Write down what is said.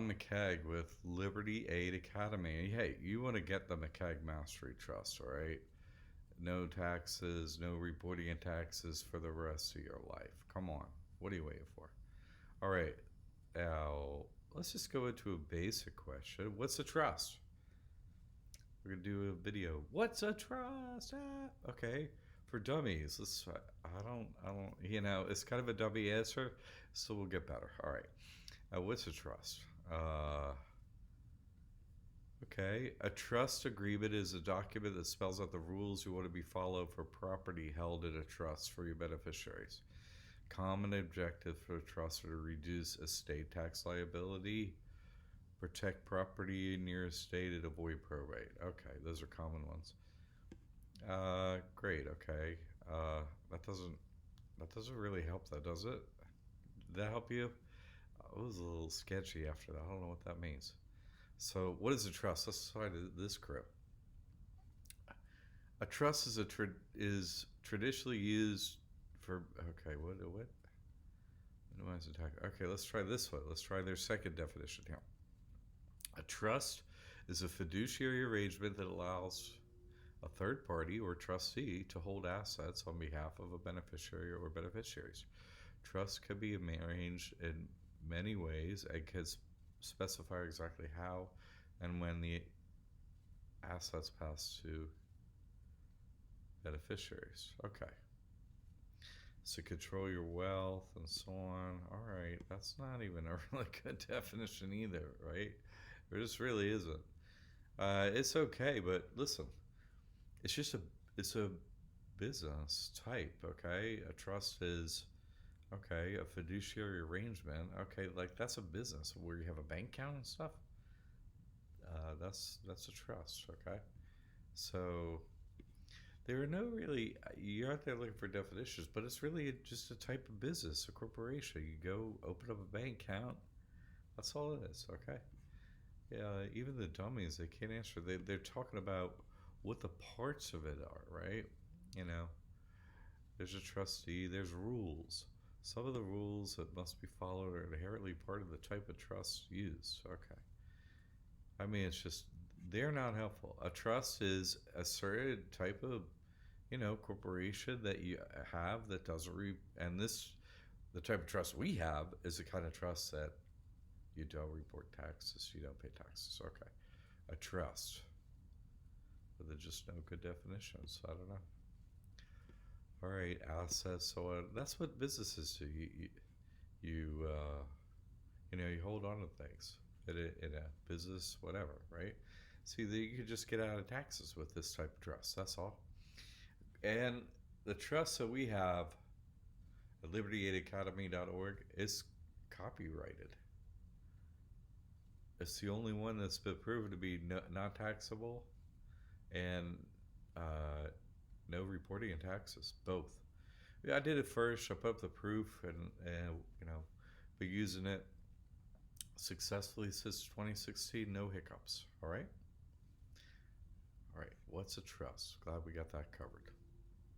John McKeag with Liberty Aid Academy. Hey, you want to get the McKeag Mastery Trust, all right? No taxes, no reporting of taxes for the rest of your life. Come on. What are you waiting for? All right. Now, let's just go into a basic question. What's a trust? We're going to do a video. What's a trust? Okay. For dummies, it's kind of a dummy answer, so we'll get better. All right. What's a trust? Okay. A trust agreement is a document that spells out the rules you want to be followed for property held in a trust for your beneficiaries. Common objective for a trust are to reduce estate tax liability, protect property in your estate, and avoid probate. Okay, those are common ones. Great. Okay. That doesn't really help, though, does it? Did that help you? It was a little sketchy after that. I don't know what that means. So, what is a trust? Let's try this crew. A trust is traditionally used for. Okay, what? Minimize attack. Okay, let's try this one. Let's try their second definition here. A trust is a fiduciary arrangement that allows a third party or trustee to hold assets on behalf of a beneficiary or beneficiaries. Trust can be arranged in many ways and can specify exactly how and when the assets pass to beneficiaries. Okay. So control your wealth and so on. All right, that's not even a really good definition either, right? It just really isn't. It's okay, but listen, it's a business type. Okay, a trust is okay. A fiduciary arrangement. Okay, like that's a business where you have a bank account and stuff. That's a trust. Okay, so there are no really, you're out there looking for definitions, but it's really just a type of business, a corporation. You go open up a bank account. That's all it is. Okay. Yeah. Even the dummies, they can't answer. They're talking about what the parts of it are, right? You know, there's a trustee. There's rules. Some of the rules that must be followed are inherently part of the type of trust used. Okay. I mean, it's just they're not helpful. A trust is a certain type of corporation that you have that doesn't and the type of trust we have is the kind of trust that you don't report taxes, you don't pay taxes. Okay. A trust, but there's just no good definitions. I don't know. All right, assets. So that's what businesses do. You you hold on to things in a business, whatever, right? See, you could just get out of taxes with this type of trust. That's all. And the trust that we have at libertyaidacademy.org is copyrighted. It's the only one that's been proven to be not taxable and no reporting of taxes, both. Yeah, I did it first. I put up the proof and been using it successfully since 2016. No hiccups. All right. All right. What's a trust? Glad we got that covered.